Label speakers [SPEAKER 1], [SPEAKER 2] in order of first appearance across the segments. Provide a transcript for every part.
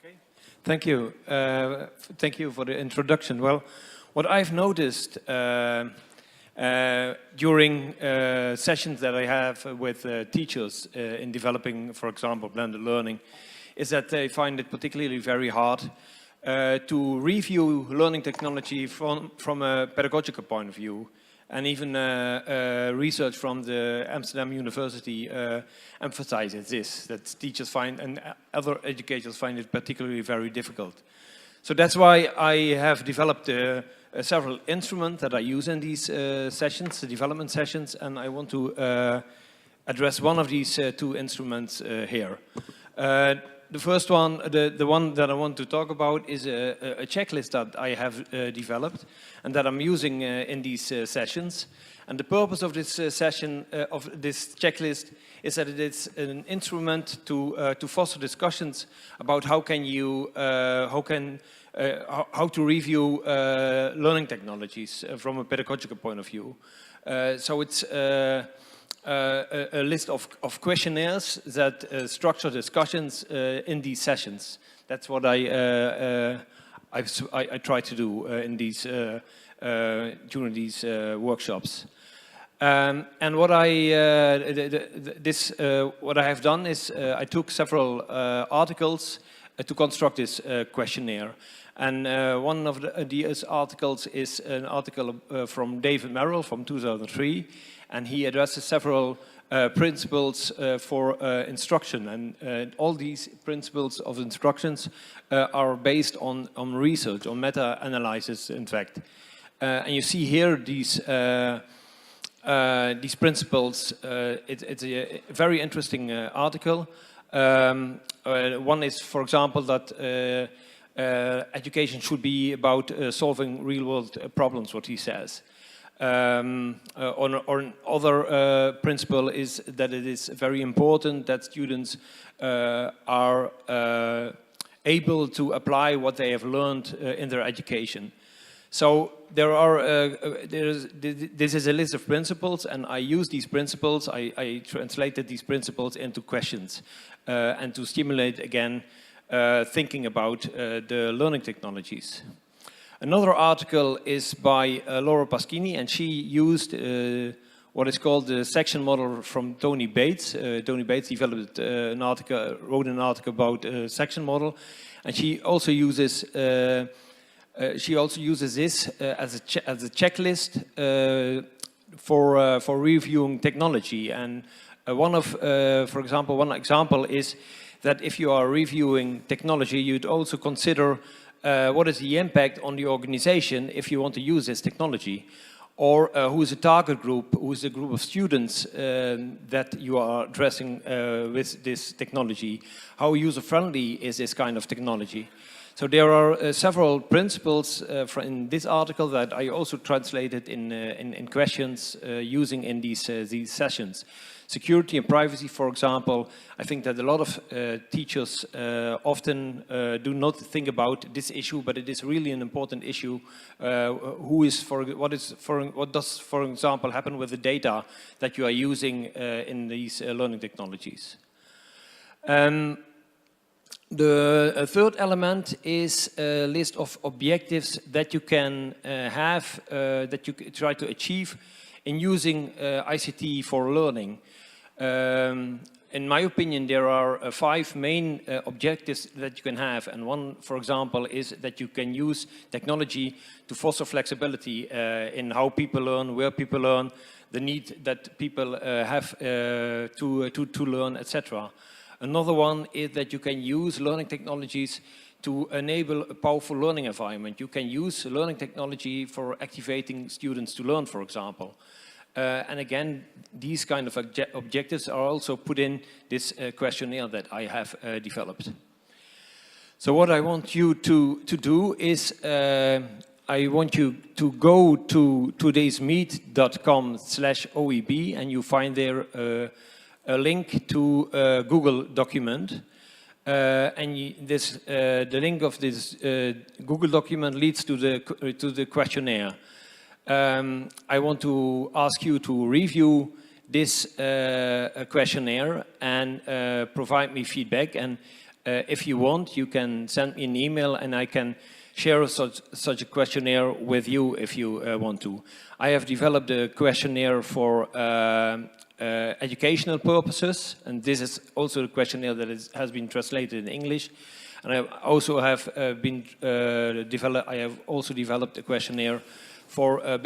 [SPEAKER 1] Okay. Thank you. Thank you for the introduction. Well, what I've noticed during sessions that I have with teachers in developing, for example, blended learning, is that they find it particularly very hard to review learning technology from a pedagogical point of view. And even research from the Amsterdam University emphasizes this, that teachers find and other educators find it particularly very difficult. So that's why I have developed several instruments that I use in these sessions, the development sessions, and I want to address one of these two instruments here. The first one, the one that I want to talk about, is a checklist that I have developed and that I'm using in these sessions. And the purpose of this session, of this checklist, is that it is an instrument to foster discussions about how to review learning technologies from a pedagogical point of view. So it's a list of questionnaires that structure discussions in these sessions. That's what I try to do in these during these workshops. And what what I have done is I took several articles to construct this questionnaire. And one of these articles is an article from David Merrill from 2003. And he addresses several principles for instruction. And all these principles of instructions are based on research, on meta-analysis, in fact. And you see here these principles. It's a very interesting article. One is, for example, that education should be about solving real-world problems, what he says. Another principle is that it is very important that students are able to apply what they have learned in their education. So there are, this is a list of principles, and I use these principles, I translated these principles into questions and to stimulate, again, thinking about the learning technologies. Another article is by Laura Paschini, and she used what is called the section model from Tony Bates. Tony Bates developed an article, wrote an article about a section model, and she also uses this as a checklist for reviewing technology. And for example, one example is that if you are reviewing technology, you'd also consider what is the impact on the organization if you want to use this technology? Or who is the target group, who is the group of students that you are addressing with this technology? How user-friendly is this kind of technology? So there are several principles in this article that I also translated in questions using in these sessions. Security and privacy, for example. I think that a lot of teachers often do not think about this issue, but it is really an important issue. What does, for example, happen with the data that you are using in these learning technologies? The third element is a list of objectives that you can have, that you try to achieve in using ICT for learning. In my opinion, there are 5 main objectives that you can have, and one, for example, is that you can use technology to foster flexibility in how people learn, where people learn, the need that people have to learn, etc. Another one is that you can use learning technologies to enable a powerful learning environment. You can use learning technology for activating students to learn, for example. And again, these kind of objectives are also put in this questionnaire that I have developed. So what I want you to do is, I want you to go to todaysmeet.com/OEB, and you find there a link to a Google document. And the link of this Google document leads to the questionnaire. I want to ask you to review this questionnaire and provide me feedback. And If you want, you can send me an email and I can share such a questionnaire with you if you want to. I have developed a questionnaire for educational purposes, and this is also a questionnaire that has been translated in English. And I also have developed a questionnaire for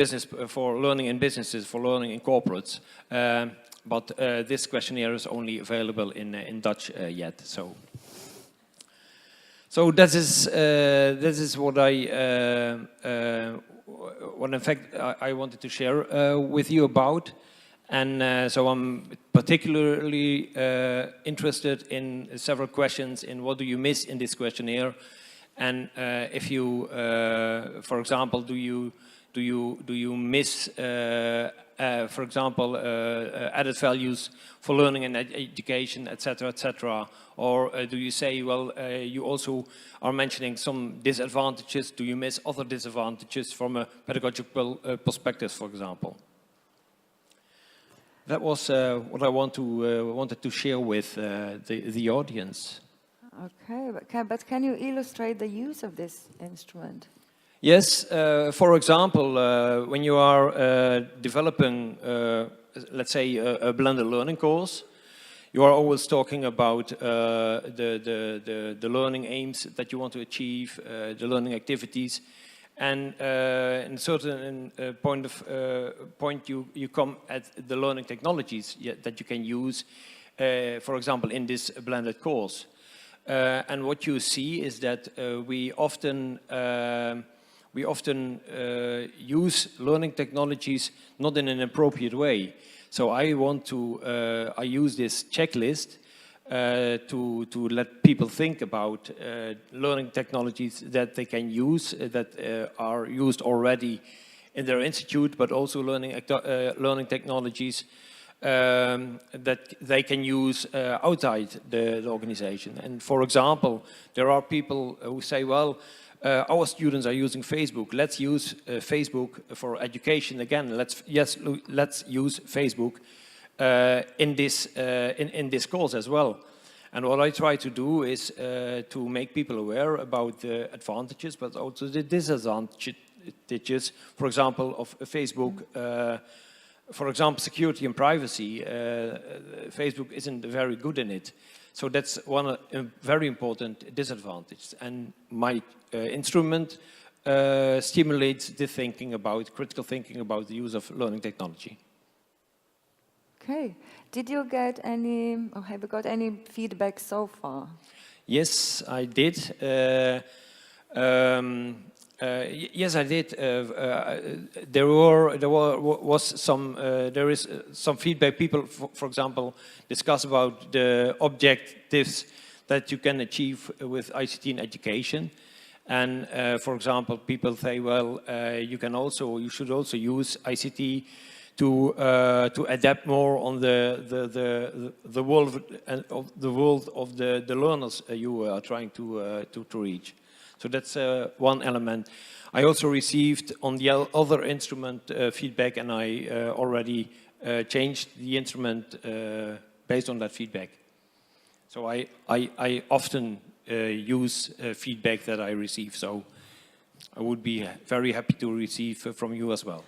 [SPEAKER 1] for learning in businesses, for learning in corporates. But this questionnaire is only available in Dutch yet. So this is what what in fact I wanted to share with you about. And so I'm particularly interested in several questions in what do you miss in this questionnaire, and if you, for example, do you miss, for example, added values for learning and education, etc., etc., or do you say, well, you also are mentioning some disadvantages? Do you miss other disadvantages from a pedagogical perspective, for example? That was what I wanted to share with the audience.
[SPEAKER 2] Okay, but can you illustrate the use of this instrument?
[SPEAKER 1] Yes, for example, when you are developing, let's say, a blended learning course, you are always talking about the learning aims that you want to achieve, the learning activities. And in a certain point you come at the learning technologies that you can use, for example, in this blended course. And what you see is that we often use learning technologies not in an appropriate way. So I use this checklist to let people think about learning technologies that they can use, that are used already in their institute, but also learning technologies that they can use outside the organization. And for example, there are people who say, well, our students are using Facebook. Let's use Facebook for education again. Let's use Facebook in this course as well. And what I try to do is to make people aware about the advantages, but also the disadvantages, for example, of Facebook. For example, security and privacy. Facebook isn't very good in it. So that's one very important disadvantage. And my instrument stimulates the critical thinking about the use of learning technology.
[SPEAKER 2] Okay. Did you get any, or have you got any feedback so far?
[SPEAKER 1] Yes, I did. Yes, I did. There is some feedback. People, for example, discuss about the objectives that you can achieve with ICT in education. And for example, people say, well, you should also use ICT to adapt more on the world of the learners you are trying to reach. So that's one element. I also received on the other instrument feedback, and I already changed the instrument based on that feedback. So I often use feedback that I receive. So I would be very happy to receive from you as well.